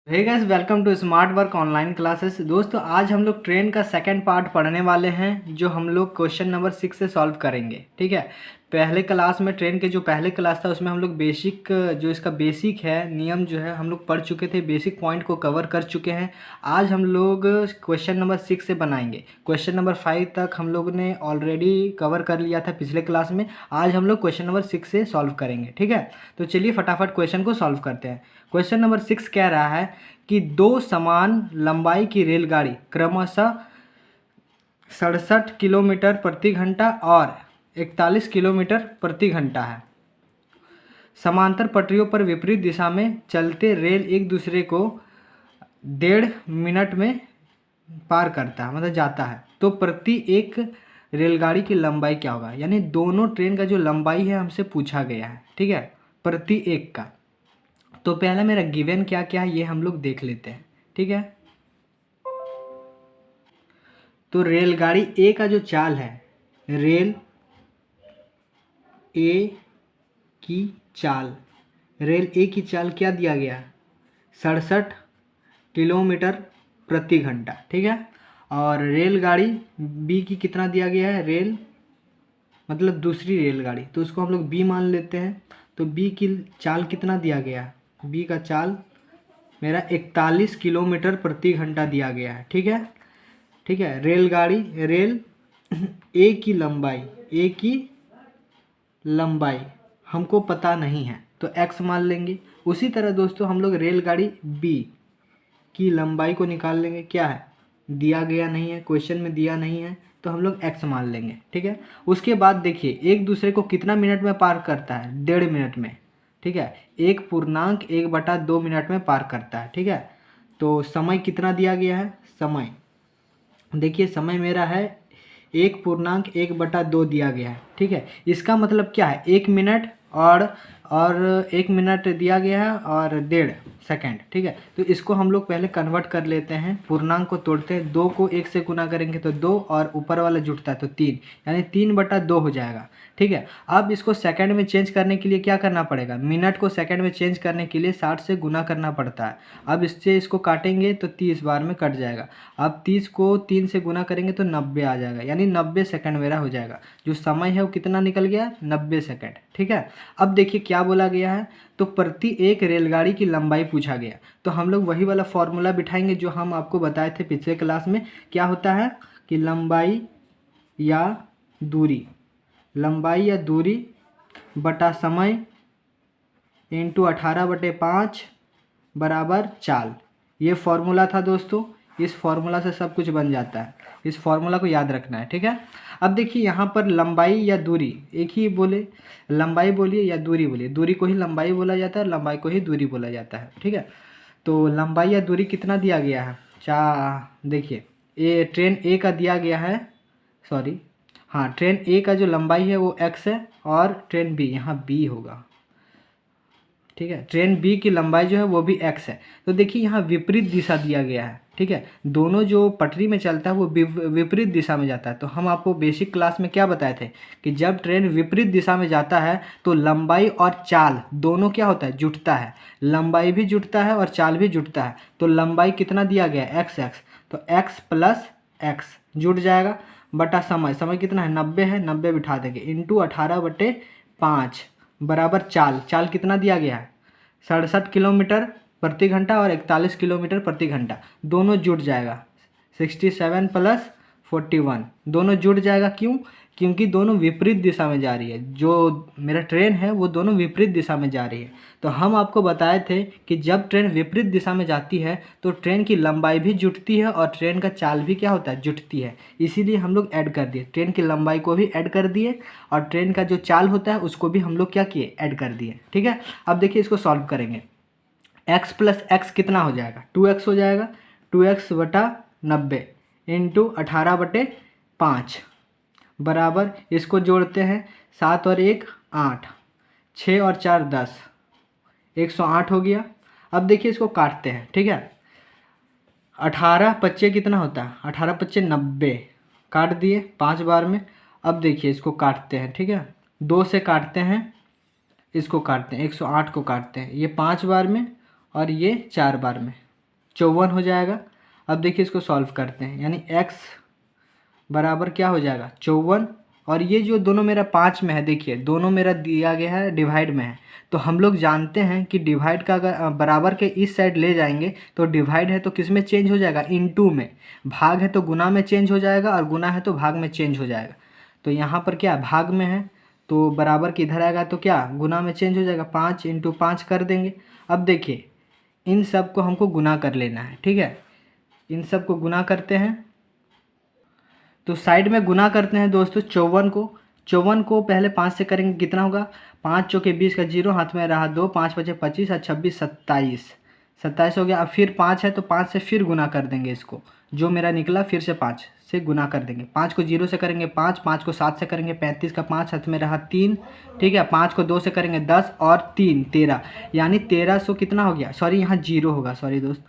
Hey guys, welcome to smart work online classes. दोस्तों, आज हम लोग ट्रेन का सेकंड पार्ट पढ़ने वाले हैं, जो हम लोग क्वेश्चन नंबर 6 से सॉल्व करेंगे। ठीक है। पहले क्लास में ट्रेन के जो पहले क्लास था उसमें हम लोग बेसिक जो इसका बेसिक है नियम जो है हम लोग पढ़ चुके थे, बेसिक पॉइंट को कवर कर चुके हैं। आज हम लोग क्वेश्चन नंबर 6 से बनाएंगे। क्वेश्चन नंबर 5 तक हम लोग ने ऑलरेडी कवर कर लिया था पिछले क्लास में। आज हम लोग क्वेश्चन नंबर 6 से सॉल्व करेंगे। ठीक है, तो चलिए फटाफट क्वेश्चन को सॉल्व करते हैं। क्वेश्चन नंबर 6 कह रहा है कि दो समान लंबाई की रेलगाड़ी क्रमशः 67 किलोमीटर प्रति घंटा और 41 किलोमीटर प्रति घंटा है। समांतर पटरियों पर विपरीत दिशा में चलते रेल एक दूसरे को 1.5 मिनट में पार करता है, मतलब जाता है। तो प्रति एक रेलगाड़ी की लंबाई क्या होगा? यानी दोनों ट्रेन का जो लंबाई है हमसे पूछा गया है। ठीक है, प्रति एक का। तो पहला मेरा गिवन क्या क्या है ये हम लोग देख लेते हैं। ठीक है, तो रेलगाड़ी ए का जो चाल है, रेल ए की चाल, रेल ए की चाल क्या दिया गया? 67 किलोमीटर प्रति घंटा। ठीक है, और रेलगाड़ी बी की कितना दिया गया है? रेल मतलब दूसरी रेलगाड़ी, तो उसको हम लोग बी मान लेते हैं। तो बी की चाल कितना दिया गया? बी का चाल मेरा 41 किलोमीटर प्रति घंटा दिया गया है। ठीक है, ठीक है। रेल ए की लंबाई हमको पता नहीं है, तो x मान लेंगे। उसी तरह दोस्तों हम लोग रेलगाड़ी बी की लंबाई को निकाल लेंगे। क्या है? दिया गया नहीं है, क्वेश्चन में दिया नहीं है, तो हम लोग x मान लेंगे। ठीक है, उसके बाद देखिए एक दूसरे को कितना मिनट में पार करता है? 1.5 मिनट में। ठीक है, 1.1/2 मिनट में पार करता है। ठीक है, तो समय कितना दिया गया है? समय देखिए, समय मेरा है 1.1/2 दिया गया है। ठीक है, इसका मतलब क्या है? 1 मिनट और 1 मिनट दिया गया है और 1.5 सेकेंड। ठीक है, तो इसको हम लोग पहले कन्वर्ट कर लेते हैं, पूर्णांक को तोड़ते हैं। 2 को 1 से गुना करेंगे तो 2, और ऊपर वाला जुटता है तो 3, यानी 3/2 हो जाएगा। ठीक है, अब इसको सेकंड में चेंज करने के लिए क्या करना पड़ेगा? मिनट को सेकंड में चेंज करने के लिए 60 से गुना करना पड़ता है। अब इससे इसको काटेंगे तो 30 बार में कट जाएगा। अब 30 को 3 से गुना करेंगे तो 90 आ जाएगा, यानी 90 सेकंड मेरा हो जाएगा। जो समय है वो कितना निकल गया? 90 सेकंड। ठीक है, अब देखिए क्या बोला गया है, तो प्रति एक रेलगाड़ी की लंबाई पूछा गया। तो हम लोग वही वाला फॉर्मूला बिठाएंगे जो हम आपको बताए थे पिछले क्लास में। क्या होता है कि लंबाई या दूरी बटा समय इंटू 18/5 बराबर चाल। ये फॉर्मूला था दोस्तों। इस फॉर्मूला से सब कुछ बन जाता है, इस फॉर्मूला को याद रखना है। ठीक है, अब देखिए यहाँ पर लंबाई या दूरी एक ही बोले, लंबाई बोलिए या दूरी बोलिए। दूरी को ही लंबाई बोला जाता है, लंबाई को ही दूरी बोला जाता है। ठीक है, तो लंबाई या दूरी कितना दिया गया है? देखिए ट्रेन ए का दिया गया है, सॉरी हाँ, ट्रेन ए का जो लंबाई है वो x है, और ट्रेन बी, यहाँ बी होगा। ठीक है, ट्रेन बी की लंबाई जो है वो भी x है। तो देखिए यहाँ विपरीत दिशा दिया गया है। ठीक है, दोनों जो पटरी में चलता है वो विपरीत दिशा में जाता है। तो हम आपको बेसिक क्लास में क्या बताए थे कि जब ट्रेन विपरीत दिशा में जाता है तो लंबाई और चाल दोनों क्या होता है? जुटता है। लंबाई भी जुटता है और चाल भी जुटता है। तो लंबाई कितना दिया गया है? x, तो x प्लस x जुट जाएगा, बटा समय कितना है? 90 है, 90 बिठा देंगे, इंटू 18/5 बराबर चाल कितना दिया गया है? 67 किलोमीटर प्रति घंटा और 41 किलोमीटर प्रति घंटा, दोनों जुट जाएगा। 67 प्लस 41 दोनों जुट जाएगा। क्यों? क्योंकि दोनों विपरीत दिशा में जा रही है। जो मेरा ट्रेन है वो दोनों विपरीत दिशा में जा रही है। तो हम आपको बताए थे कि जब ट्रेन विपरीत दिशा में जाती है तो ट्रेन की लंबाई भी जुटती है और ट्रेन का चाल भी क्या होता है? जुटती है। इसीलिए हम लोग ऐड कर दिए, ट्रेन की लंबाई को भी ऐड कर दिए और ट्रेन का जो चाल होता है उसको भी हम लोग क्या किए? ऐड कर दिए। ठीक है, अब देखिए इसको सॉल्व करेंगे। x प्लस एक्स कितना हो जाएगा? 2x हो जाएगा। 2x/90 इंटू 18/5 बराबर, इसको जोड़ते हैं, 7 और 1 8, 6 और 4 10, 108 हो गया। अब देखिए इसको काटते हैं। ठीक है, 18×5 कितना होता है? 18×5 90, काट दिए 5 बार में। अब देखिए इसको काटते हैं। ठीक है, 2 से काटते हैं, इसको काटते हैं, 108 को काटते हैं, ये 5 बार में और ये 4 बार में। 54 हो जाएगा। अब देखिए इसको सॉल्व करते हैं, यानी x बराबर क्या हो जाएगा 54, और ये जो दोनों मेरा 5 में है, देखिए दोनों मेरा दिया गया है डिवाइड में है, तो हम लोग जानते हैं कि डिवाइड का अगर बराबर के इस साइड ले जाएंगे तो डिवाइड है तो किस में चेंज हो जाएगा, इनटू में। भाग है तो गुना में चेंज हो जाएगा, और गुना है तो भाग में चेंज हो जाएगा। तो यहाँ पर क्या भाग में है तो बराबर के इधर आएगा तो क्या गुना में चेंज हो जाएगा, 5 × 5 कर देंगे। अब देखिए इन सब को हमको गुना कर लेना है, ठीक है, इन सब को गुना करते हैं। तो साइड में गुना करते हैं दोस्तों 54 को पहले 5 से करेंगे, कितना होगा 5 चौके 20 का 0, हाथ में रहा 2, 5 बचे 25 और 26 27 हो गया। अब फिर 5 है तो 5 से फिर गुना कर देंगे इसको, जो मेरा निकला फिर से 5 से गुना कर देंगे। 5 को 0 से करेंगे 5, 5 को 7 से करेंगे 35 का 5, हाथ में रहा 3, ठीक है। 5 को 2 से करेंगे 10 और 3 13, यानी 1300 कितना हो गया, सॉरी यहाँ 0 होगा, सॉरी दोस्त,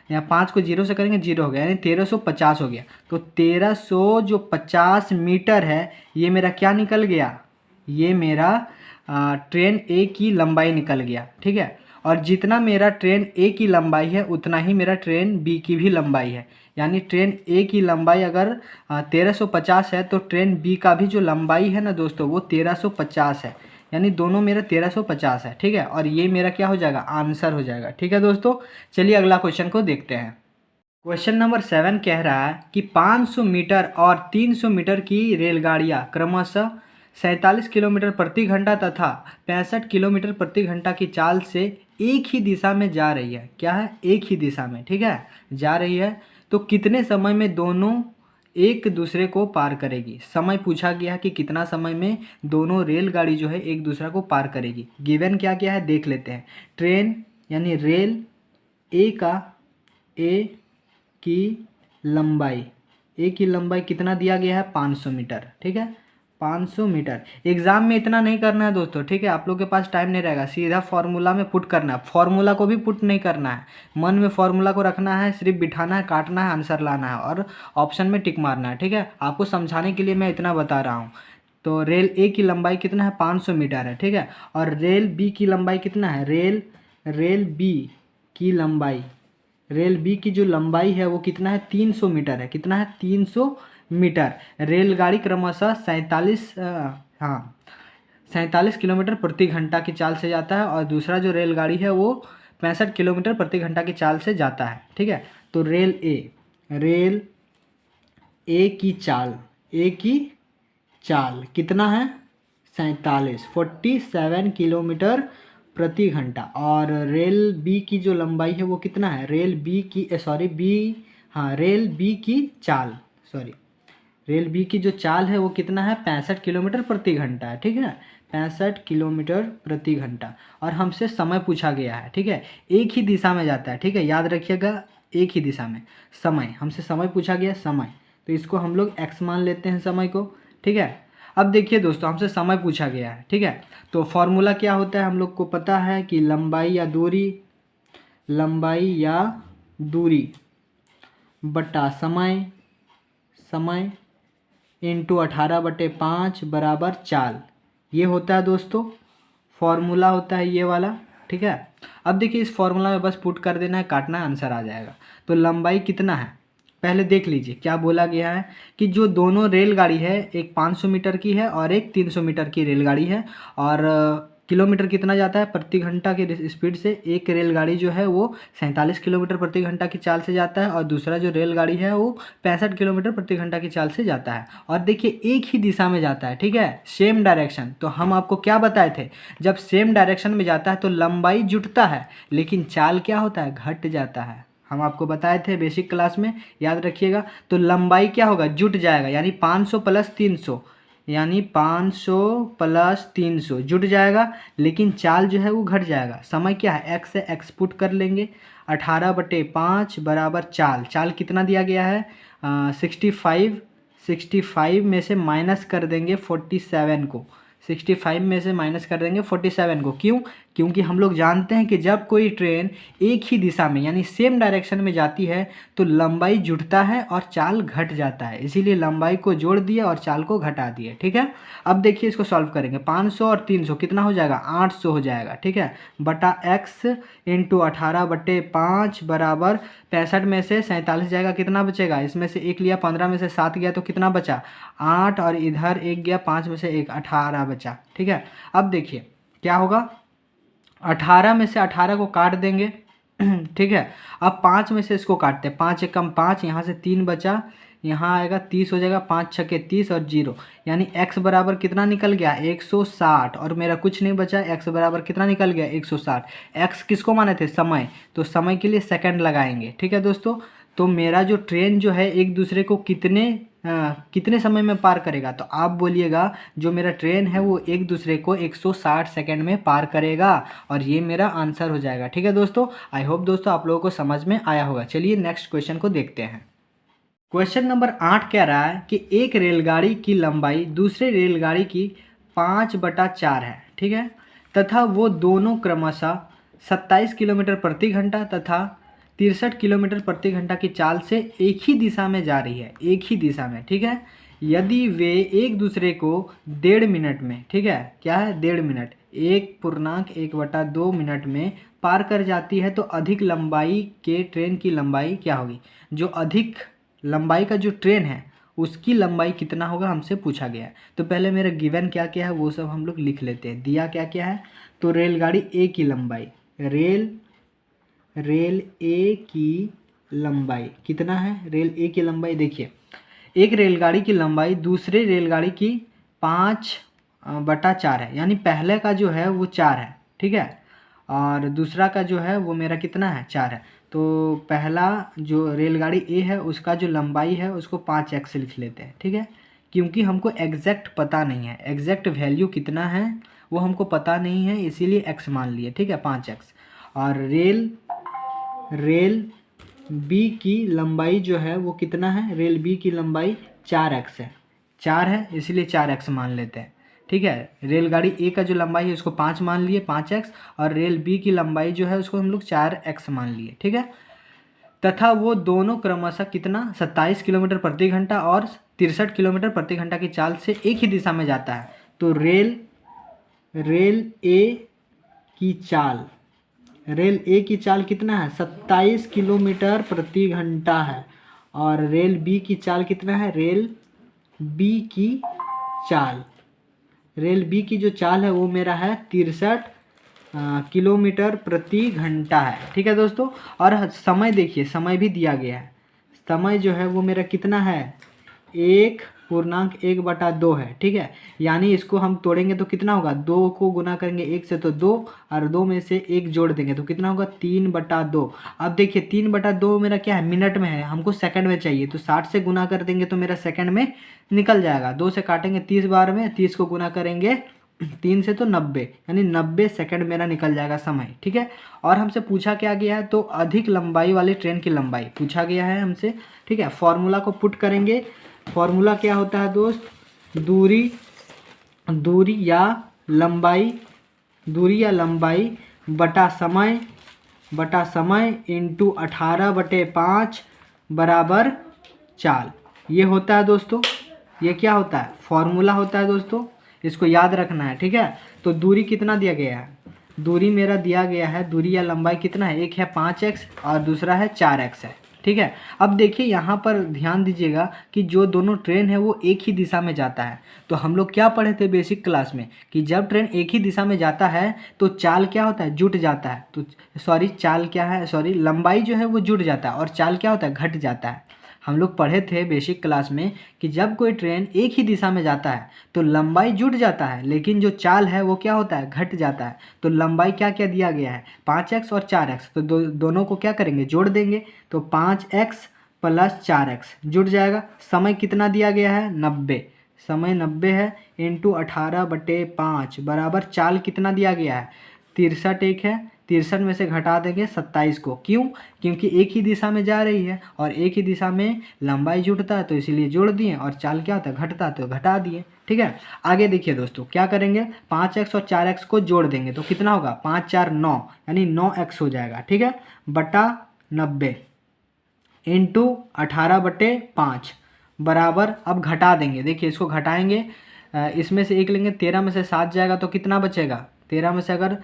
यहाँ 5 को 0 से करेंगे 0 हो गया, यानी 1350 हो गया। तो 1300 जो 50 मीटर है ये मेरा क्या निकल गया, ये मेरा ट्रेन ए की लंबाई निकल गया, ठीक है। और जितना मेरा ट्रेन ए की लंबाई है उतना ही मेरा ट्रेन बी की भी लंबाई है, यानी ट्रेन ए की लंबाई अगर 1350 है तो ट्रेन बी का भी जो लंबाई है ना दोस्तों वो 1350 है, यानी दोनों मेरा 1350 है, ठीक है। और ये मेरा क्या हो जाएगा, आंसर हो जाएगा, ठीक है दोस्तों। चलिए अगला क्वेश्चन को देखते हैं। क्वेश्चन नंबर 7 कह रहा है कि 500 मीटर और 300 मीटर की रेलगाड़ियाँ क्रमशः 47 किलोमीटर प्रति घंटा तथा 65 किलोमीटर प्रति घंटा की चाल से एक ही दिशा में जा रही है। क्या है, एक ही दिशा में, ठीक है, जा रही है। तो कितने समय में दोनों एक दूसरे को पार करेगी। समय पूछा गया है कि कितना समय में दोनों रेलगाड़ी जो है एक दूसरे को पार करेगी। गिवन क्या क्या है देख लेते हैं। ट्रेन यानी रेल ए की लंबाई कितना दिया गया है 500 मीटर, ठीक है, 500 मीटर। एग्जाम में इतना नहीं करना है दोस्तों, ठीक है, आप लोग के पास टाइम नहीं रहेगा, सीधा फार्मूला में पुट करना है। फार्मूला को भी पुट नहीं करना है, मन में फार्मूला को रखना है, सिर्फ बिठाना है, काटना है, आंसर लाना है और ऑप्शन में टिक मारना है, ठीक है। आपको समझाने के लिए मैं इतना बता रहा हूँ। तो रेल ए की लंबाई कितना है 500 मीटर है, ठीक है। और रेल बी की लंबाई कितना है, रेल बी की जो लंबाई है वो कितना है 300 मीटर है। कितना है 300 मीटर। रेलगाड़ी क्रमशः 47 किलोमीटर प्रति घंटा की चाल से जाता है, और दूसरा जो रेलगाड़ी है वो 65 किलोमीटर प्रति घंटा की चाल से जाता है, ठीक है। तो रेल ए की चाल कितना है 47 किलोमीटर प्रति घंटा, और रेल बी की जो लंबाई है वो कितना है, रेल बी की जो चाल है वो कितना है 65 किलोमीटर प्रति घंटा है, ठीक है, 65 किलोमीटर प्रति घंटा। और हमसे समय पूछा गया है, ठीक है, एक ही दिशा में जाता है, ठीक है, याद रखिएगा, एक ही दिशा में। समय हमसे समय पूछा गया, समय, तो इसको हम लोग x मान लेते हैं समय को, ठीक है। अब देखिए दोस्तों हमसे समय पूछा गया है, ठीक है, तो फॉर्मूला क्या होता है हम लोग को पता है कि लंबाई या दूरी बटा समय इंटू 18/5 बराबर चाल, ये होता है दोस्तों फॉर्मूला होता है ये वाला, ठीक है। अब देखिए इस फॉर्मूला में बस पुट कर देना है, काटना है, आंसर आ जाएगा। तो लंबाई कितना है पहले देख लीजिए, क्या बोला गया है कि जो दोनों रेलगाड़ी है एक 500 मीटर की है और एक 300 मीटर की रेलगाड़ी है, और किलोमीटर कितना जाता है प्रति घंटा की स्पीड से। एक रेलगाड़ी जो है वो 47 किलोमीटर प्रति घंटा की चाल से जाता है, और दूसरा जो रेलगाड़ी है वो 65 किलोमीटर प्रति घंटा की चाल से जाता है। और देखिए एक ही दिशा में जाता है, ठीक है, सेम डायरेक्शन। तो हम आपको क्या बताए थे, जब सेम डायरेक्शन में जाता है तो लंबाई जुटता है, लेकिन चाल क्या होता है, घट जाता है। हम आपको बताए थे बेसिक क्लास में, याद रखिएगा। तो लंबाई क्या होगा, जुट जाएगा, यानी 500 + 300, यानी 500 + 300 जुट जाएगा, लेकिन चाल जो है वो घट जाएगा। समय क्या है, x से x पुट कर लेंगे, 18/5 बराबर चाल कितना दिया गया है 65 में से माइनस कर देंगे 47 को, 65 में से माइनस कर देंगे 47 को। क्यों क्योंकि हम लोग जानते हैं कि जब कोई ट्रेन एक ही दिशा में यानी सेम डायरेक्शन में जाती है तो लंबाई जुड़ता है और चाल घट जाता है, इसीलिए लंबाई को जोड़ दिया और चाल को घटा दिया। ठीक है, अब देखिए इसको सॉल्व करेंगे। 500 और 300 कितना हो जाएगा, 800 हो जाएगा। ठीक है, बटा x इंटू 18/5 बराबर 65 में से 47 जाएगा, कितना बचेगा, इसमें से 1 लिया, 15 में से 7 गया तो कितना बचा, 8, और इधर 1 गया, 5 में से 1, 18 बचा। ठीक है, अब देखिए क्या होगा, 18 में से 18 को काट देंगे। ठीक है, अब 5 में से इसको काटते हैं, 5 एकम 5, यहाँ से 3 बचा, यहाँ आएगा 30 हो जाएगा, 5 छके 30 और 0, यानी x बराबर कितना निकल गया, 160, और मेरा कुछ नहीं बचा, x बराबर कितना निकल गया, 160। x किसको माने थे, समय, तो समय के लिए सेकंड लगाएंगे। ठीक है दोस्तों, तो मेरा जो ट्रेन जो है एक दूसरे को कितने समय में पार करेगा, तो आप बोलिएगा जो मेरा ट्रेन है वो एक दूसरे को 160 सेकंड में पार करेगा, और ये मेरा आंसर हो जाएगा। ठीक है दोस्तों, आई होप दोस्तों आप लोगों को समझ में आया होगा। चलिए नेक्स्ट क्वेश्चन को देखते हैं। क्वेश्चन नंबर 8 कह रहा है कि एक रेलगाड़ी की लंबाई दूसरे रेलगाड़ी की 5/4 है। ठीक है, तथा वो दोनों क्रमशः 27 किलोमीटर प्रति घंटा तथा 63 किलोमीटर प्रति घंटा की चाल से एक ही दिशा में जा रही है, एक ही दिशा में। ठीक है, यदि वे एक दूसरे को 1.5 मिनट में, ठीक है, क्या है 1.5 मिनट, 1.1/2 मिनट में पार कर जाती है तो अधिक लंबाई के ट्रेन की लंबाई क्या होगी, जो अधिक लंबाई का जो ट्रेन है उसकी लंबाई कितना होगा हमसे पूछा गया है। तो पहले मेरा गिवन क्या क्या है वो सब हम लोग लिख लेते हैं। दिया क्या क्या है, तो रेलगाड़ी ए की लंबाई, रेल ए की लंबाई कितना है, रेल ए की लंबाई देखिए, एक रेलगाड़ी की लंबाई दूसरे रेलगाड़ी की 5/4 है, यानी पहले का जो है वो 4 है। ठीक है, और दूसरा का जो है वो मेरा कितना है, 4 है। तो पहला जो रेलगाड़ी ए है उसका जो लंबाई है उसको 5x लिख लेते हैं। ठीक है, क्योंकि हमको एग्जैक्ट पता नहीं है, एग्जैक्ट वैल्यू कितना है वो हमको पता नहीं है, इसीलिए x मान लिए। ठीक है, 5x। और रेल बी की लंबाई जो है वो कितना है, रेल बी की लंबाई 4x है, 4 है इसलिए 4x मान लेते हैं। ठीक है, रेलगाड़ी ए का जो लंबाई है उसको 5 मान लिए, 5x, और रेल बी की लंबाई जो है उसको हम लोग 4x मान लिए। ठीक है, तथा वो दोनों क्रमशः कितना, 27 किलोमीटर प्रति घंटा और 63 किलोमीटर प्रति घंटा की चाल से एक ही दिशा में जाता है। तो रेल ए की चाल, रेल ए की चाल कितना है, 27 किलोमीटर प्रति घंटा है, और रेल बी की चाल कितना है, रेल बी की जो चाल है वो मेरा है 63 किलोमीटर प्रति घंटा है। ठीक है दोस्तों, और समय देखिए, समय भी दिया गया है, समय जो है वो मेरा कितना है, 1.1/2 है। ठीक है, यानी इसको हम तोड़ेंगे तो कितना होगा, 2 को गुना करेंगे 1 से तो 2, और 2 में से 1 जोड़ देंगे तो कितना होगा, 3/2। अब देखिए 3/2 मेरा क्या है, मिनट में है, हमको सेकंड में चाहिए, तो 60 से गुना कर देंगे तो मेरा सेकंड में निकल जाएगा। 2 से काटेंगे 30 बार में, 30 को गुना करेंगे 3 से तो 90, यानी 90 सेकंड मेरा निकल जाएगा समय। ठीक है, और हमसे पूछा क्या गया है, तो अधिक लंबाई वाली ट्रेन की लंबाई पूछा गया है हमसे। ठीक है, फॉर्मूला को पुट करेंगे। फॉर्मूला क्या होता है दोस्त, दूरी या लंबाई बटा समय इंटू 18/5 बराबर चाल, ये होता है दोस्तों। ये क्या होता है, फॉर्मूला होता है दोस्तों, इसको याद रखना है। ठीक है, तो दूरी कितना दिया गया है, दूरी मेरा दिया गया है, दूरी या लंबाई कितना है, एक है 5x और दूसरा है 4x है। ठीक है, अब देखिए यहाँ पर ध्यान दीजिएगा कि जो दोनों ट्रेन है वो एक ही दिशा में जाता है। तो हम लोग क्या पढ़े थे बेसिक क्लास में कि जब ट्रेन एक ही दिशा में जाता है तो चाल क्या होता है, जुट जाता है। तो लंबाई जो है वो जुट जाता है और चाल क्या होता है, घट जाता है। हम लोग पढ़े थे बेसिक क्लास में कि जब कोई ट्रेन एक ही दिशा में जाता है तो लंबाई जुट जाता है, लेकिन जो चाल है वो क्या होता है, घट जाता है। तो लंबाई क्या क्या दिया गया है, 5x और 4x, तो दोनों को क्या करेंगे, जोड़ देंगे, तो 5x + 4x जुट जाएगा। समय कितना दिया गया है, 90, समय 90 है, इंटू 18/5 बराबर चाल कितना दिया गया है, 63 एक है, 63 में से घटा देंगे 27 को। क्यों? क्योंकि एक ही दिशा में जा रही है और एक ही दिशा में लंबाई जुड़ता है, तो इसीलिए जोड़ दिए, और चाल क्या होता है, घटता है, तो घटा दिए। ठीक है, आगे देखिए दोस्तों क्या करेंगे, 5x और 4x को जोड़ देंगे तो कितना होगा, 5 4 9 यानी 9x हो जाएगा। ठीक है, बटा 90 इंटू 18/5 बराबर, अब घटा देंगे। देखिए इसको घटाएंगे, इसमें से 1 लेंगे, 13 में से 7 जाएगा तो कितना बचेगा, 13 में से अगर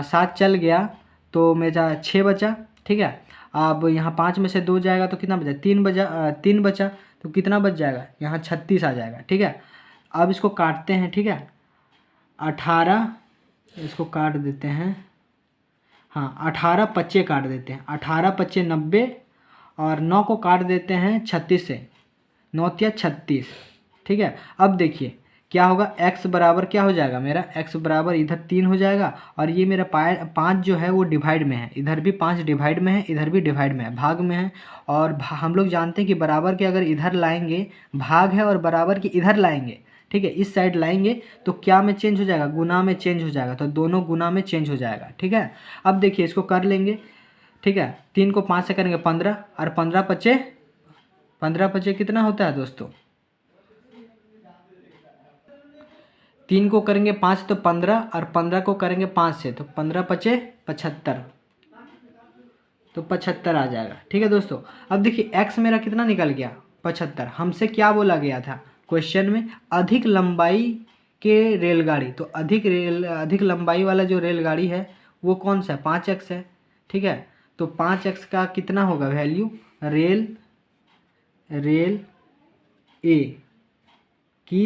7 चल गया तो मेरा 6 बचा। ठीक है, अब यहाँ 5 में से 2 जाएगा तो कितना बचा, 3 बचा, तो कितना बच जाएगा, यहाँ 36 आ जाएगा। ठीक है, अब इसको काटते हैं। ठीक है, 18 इसको काट देते हैं, हाँ 18 पच्चे काट देते हैं, 18 पच्चे 90 और 9 को काट देते हैं 36 से, 9 या 36। ठीक है, अब देखिए क्या होगा, x बराबर क्या हो जाएगा मेरा, x बराबर इधर 3 हो जाएगा, और ये मेरा 5 जो है वो डिवाइड में है, इधर भी 5 डिवाइड में है, इधर भी डिवाइड में है, भाग में है। और हम लोग जानते हैं कि बराबर के अगर इधर लाएंगे भाग है, और बराबर के इधर लाएंगे, ठीक है, इस साइड लाएंगे तो क्या में चेंज हो जाएगा, गुना में चेंज हो जाएगा, तो दोनों गुना में चेंज हो जाएगा। ठीक है, अब देखिए इसको कर लेंगे। ठीक है, 3 को 5 से करेंगे 15, और 15 पचे कितना होता है दोस्तों, 3 को करेंगे 5 तो 15, और 15 को करेंगे 5 से तो 15 पचे 75, तो 75 आ जाएगा। ठीक है दोस्तों, अब देखिए x मेरा कितना निकल गया, 75। हमसे क्या बोला गया था क्वेश्चन में, अधिक लंबाई के रेलगाड़ी, तो अधिक लंबाई वाला जो रेलगाड़ी है वो कौन सा है, 5x है। ठीक है, तो 5x का कितना होगा वैल्यू, रेल ए की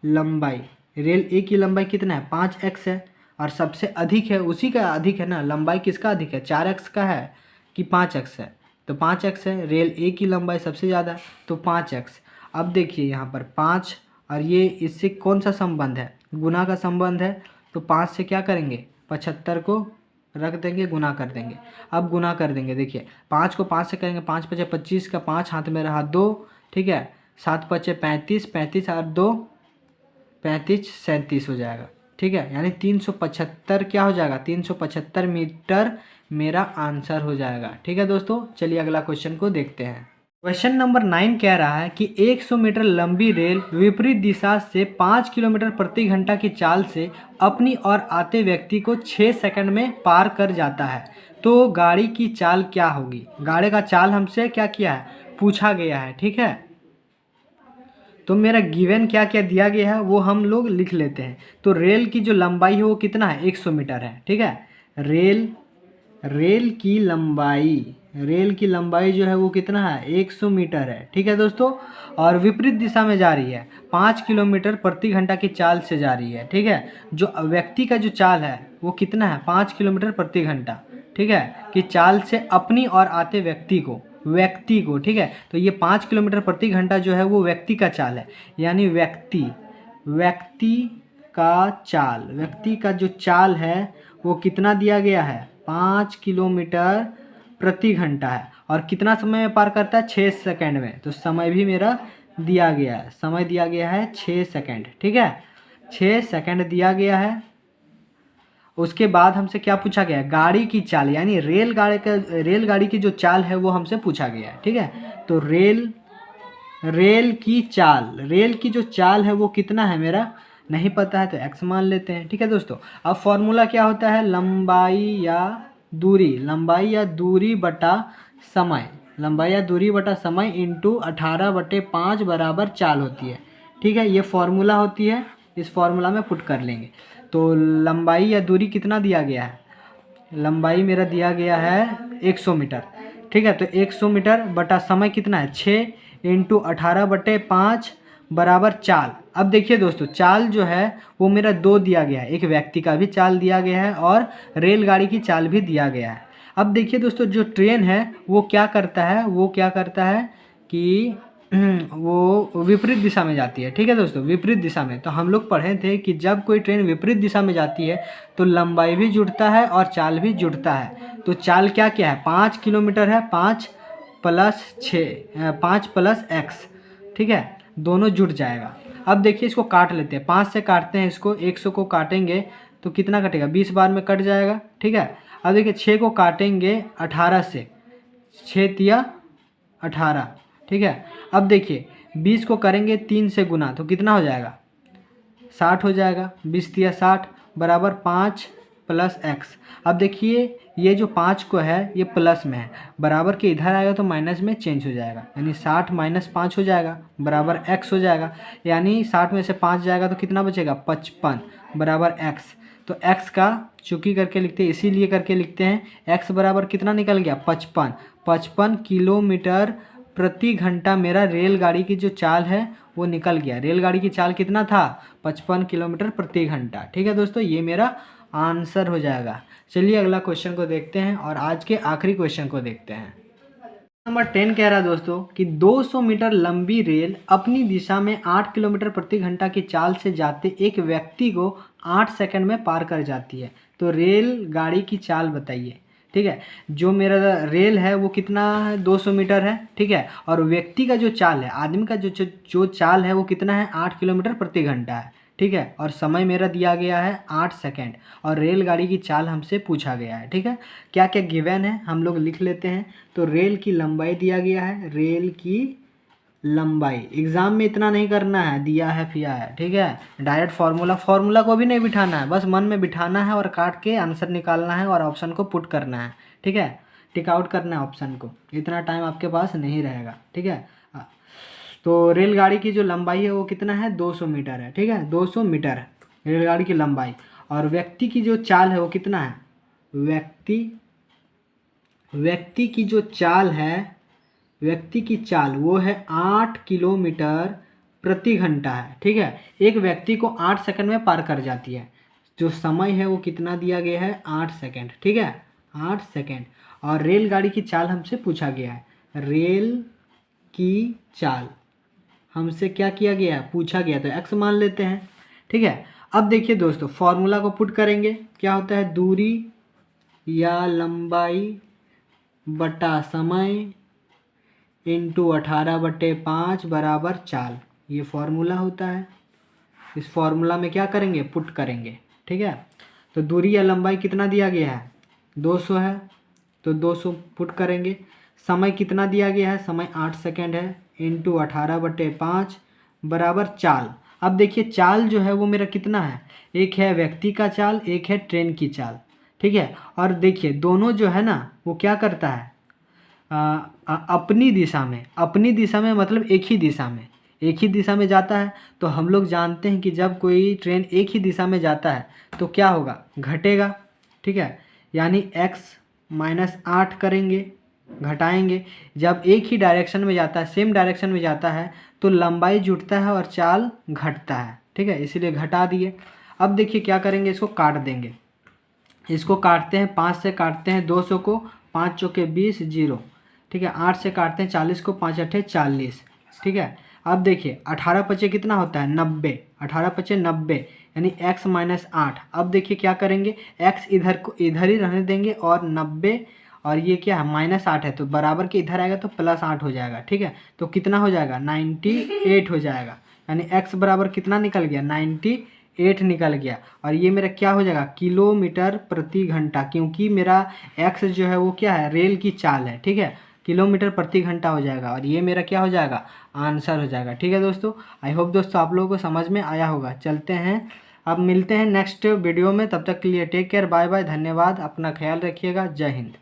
लंबाई, रेल ए की लंबाई कितना है, 5x है, और सबसे अधिक है उसी का अधिक है ना, लंबाई किसका अधिक है, 4x का है कि 5x है, तो 5x है, रेल ए की लंबाई सबसे ज़्यादा है तो 5x। अब देखिए यहाँ पर 5 और ये इससे कौन सा संबंध है, गुना का संबंध है, तो 5 से क्या करेंगे, 75 को रख देंगे, गुना कर देंगे। अब गुना कर देंगे, देखिए 5 को 5 से करेंगे, 5 पचे 25 का 5 हाथ में रहा 2। ठीक है, 7 पचे 35, 35 और 2 35, 37 हो जाएगा। ठीक है, यानी 375 क्या हो जाएगा, 375 मीटर मेरा आंसर हो जाएगा। ठीक है दोस्तों, चलिए अगला क्वेश्चन को देखते हैं। क्वेश्चन नंबर 9 कह रहा है कि 100 मीटर लंबी रेल विपरीत दिशा से 5 किलोमीटर प्रति घंटा की चाल से अपनी ओर आते व्यक्ति को 6 सेकंड में पार कर जाता है, तो गाड़ी की चाल क्या होगी। गाड़ी का चाल हमसे क्या किया है, पूछा गया है। ठीक है, तो मेरा गिवन क्या क्या दिया गया है वो हम लोग लिख लेते हैं। तो रेल की जो लंबाई है वो कितना है, 100 मीटर है। ठीक है, रेल की लंबाई जो है वो कितना है, 100 मीटर है। ठीक है दोस्तों, और विपरीत दिशा में जा रही है, 5 किलोमीटर प्रति घंटा की चाल से जा रही है। ठीक है, जो व्यक्ति का जो चाल है वो कितना है, 5 किलोमीटर प्रति घंटा। ठीक है, कि चाल से अपनी और आते व्यक्ति को। ठीक है, तो ये 5 किलोमीटर प्रति घंटा जो है वो व्यक्ति का चाल है, यानी व्यक्ति का जो चाल है वो कितना दिया गया है, 5 किलोमीटर प्रति घंटा है, और कितना समय में पार करता है, 6 सेकंड में। तो समय भी मेरा दिया गया है, समय दिया गया है 6 सेकंड। ठीक है, 6 सेकंड दिया गया है। उसके बाद हमसे क्या पूछा गया है, गाड़ी की चाल, यानी रेलगाड़ी की जो चाल है वो हमसे पूछा गया है। ठीक है, तो रेल की जो चाल है वो कितना है, मेरा नहीं पता है तो x मान लेते हैं। ठीक है दोस्तों, अब फॉर्मूला क्या होता है, लंबाई या दूरी बटा समय इंटू 18/5 बराबर चाल होती है। ठीक है, ये फॉर्मूला होती है, इस फॉर्मूला में पुट कर लेंगे। तो लंबाई या दूरी कितना दिया गया है, लंबाई मेरा दिया गया है 100 मीटर। ठीक है, तो 100 मीटर बटा समय कितना है, 6 इंटू 18/5 बराबर चाल। अब देखिए दोस्तों, चाल जो है वो मेरा 2 दिया गया है, एक व्यक्ति का भी चाल दिया गया है और रेलगाड़ी की चाल भी दिया गया है। अब देखिए दोस्तों, जो ट्रेन है वो क्या करता है कि वो विपरीत दिशा में जाती है। ठीक है दोस्तों, विपरीत दिशा में, तो हम लोग पढ़े थे कि जब कोई ट्रेन विपरीत दिशा में जाती है तो लंबाई भी जुड़ता है और चाल भी जुड़ता है। तो चाल क्या है, 5 किलोमीटर है, 5 प्लस x। ठीक है, दोनों जुड़ जाएगा। अब देखिए इसको काट लेते हैं, 5 से काटते हैं इसको, 100 को काटेंगे तो कितना कटेगा, 20 बार में कट जाएगा। ठीक है, अब देखिए 6 को काटेंगे 18 से, 6 तिया 18, ठीक है। अब देखिए 20 को करेंगे 3 से गुना तो कितना हो जाएगा, 60 हो जाएगा। 20 तिया 60 बराबर 5 प्लस एक्स। अब देखिए ये जो 5 को है ये प्लस में है, बराबर के इधर आएगा तो माइनस में चेंज हो जाएगा, यानी 60 माइनस 5 हो जाएगा बराबर एक्स हो जाएगा। यानी 60 में से 5 जाएगा तो कितना बचेगा, 55 बराबर एक्स। तो एक्स का चूंकि करके लिखते हैं, इसीलिए करके लिखते हैं, एक्स बराबर कितना निकल गया, 55 किलोमीटर प्रति घंटा मेरा रेलगाड़ी की जो चाल है वो निकल गया। रेलगाड़ी की चाल कितना था, 55 किलोमीटर प्रति घंटा। ठीक है दोस्तों, ये मेरा आंसर हो जाएगा। चलिए अगला क्वेश्चन को देखते हैं और आज के आखिरी क्वेश्चन को देखते हैं। नंबर 10 कह रहा है दोस्तों कि 200 मीटर लंबी रेल अपनी दिशा में 8 किलोमीटर प्रति घंटा की चाल से जाते एक व्यक्ति को 8 सेकंड में पार कर जाती है। तो रेल गाड़ी की चाल बताइए। ठीक है, जो मेरा रेल है वो कितना है, 200 मीटर है। ठीक है, और व्यक्ति का जो चाल है, आदमी का जो चाल है वो कितना है, 8 किलोमीटर प्रति घंटा है। ठीक है, और समय मेरा दिया गया है 8 सेकंड और रेलगाड़ी की चाल हमसे पूछा गया है। ठीक है, क्या क्या गिवन है हम लोग लिख लेते हैं। तो रेल की लंबाई दिया गया है, रेल की लंबाई, एग्जाम में इतना नहीं करना है, दिया है फिया है। ठीक है, डायरेक्ट फार्मूला को भी नहीं बिठाना है, बस मन में बिठाना है और काट के आंसर निकालना है और ऑप्शन को पुट करना है। ठीक है, टिक आउट करना है ऑप्शन को, इतना टाइम आपके पास नहीं रहेगा। ठीक है, तो रेलगाड़ी की जो लंबाई है वो कितना है, 200 मीटर है। ठीक है, 200 मीटर है रेलगाड़ी की लंबाई। और व्यक्ति की जो चाल है वो कितना है, व्यक्ति की जो चाल है, व्यक्ति की चाल वो है 8 किलोमीटर प्रति घंटा है। ठीक है, एक व्यक्ति को 8 सेकंड में पार कर जाती है। जो समय है वो कितना दिया गया है, 8 सेकंड। ठीक है, 8 सेकंड। और रेलगाड़ी की चाल हमसे पूछा गया है, रेल की चाल हमसे क्या किया गया है, पूछा गया, तो एक्स मान लेते हैं। ठीक है, अब देखिए दोस्तों फॉर्मूला को पुट करेंगे, क्या होता है, दूरी या लंबाई बटा समय इंटू 18/5 बराबर चाल, ये फॉर्मूला होता है। इस फॉर्मूला में क्या करेंगे, पुट करेंगे। ठीक है, तो दूरी या लंबाई कितना दिया गया है, 200 है, तो 200 पुट करेंगे। समय कितना दिया गया है, समय 8 सेकंड है, इंटू 18/5 बराबर चाल। अब देखिए चाल जो है वो मेरा कितना है, एक है व्यक्ति का चाल, एक है ट्रेन की चाल। ठीक है, और देखिए दोनों जो है ना वो क्या करता है, अपनी दिशा में मतलब एक ही दिशा में जाता है। तो हम लोग जानते हैं कि जब कोई ट्रेन एक ही दिशा में जाता है तो क्या होगा, घटेगा। ठीक है, यानी x -8 करेंगे, घटाएंगे। जब एक ही डायरेक्शन में जाता है, सेम डायरेक्शन में जाता है, तो लंबाई जुटता है और चाल घटता है। ठीक है, इसीलिए घटा दिए। अब देखिए क्या करेंगे, इसको काट देंगे। इसको काटते हैं, 5 से काटते हैं 200 को, 5 चौके 20 0। ठीक है, 8 से काटते हैं 40 को, 5 8 40। ठीक है, अब देखिए 18 पचे कितना होता है, 90। 18 पचे 90, यानी x -8। अब देखिए क्या करेंगे, x इधर ही रहने देंगे और 90, और ये क्या है, -8 है, तो बराबर के इधर आएगा तो +8 हो जाएगा। ठीक है, तो कितना हो जाएगा, 98 हो जाएगा। यानी x बराबर कितना निकल गया, 98 निकल गया। और ये मेरा क्या हो जाएगा, किलोमीटर प्रति घंटा, क्योंकि मेरा x जो है वो क्या है, रेल की चाल है। ठीक है, किलोमीटर प्रति घंटा हो जाएगा और ये मेरा क्या हो जाएगा, आंसर हो जाएगा। ठीक है दोस्तों, आई होप दोस्तों आप लोगों को समझ में आया होगा। चलते हैं, अब मिलते हैं नेक्स्ट वीडियो में, तब तक के लिए टेक केयर, बाय बाय, धन्यवाद, अपना ख्याल रखिएगा, जय हिंद।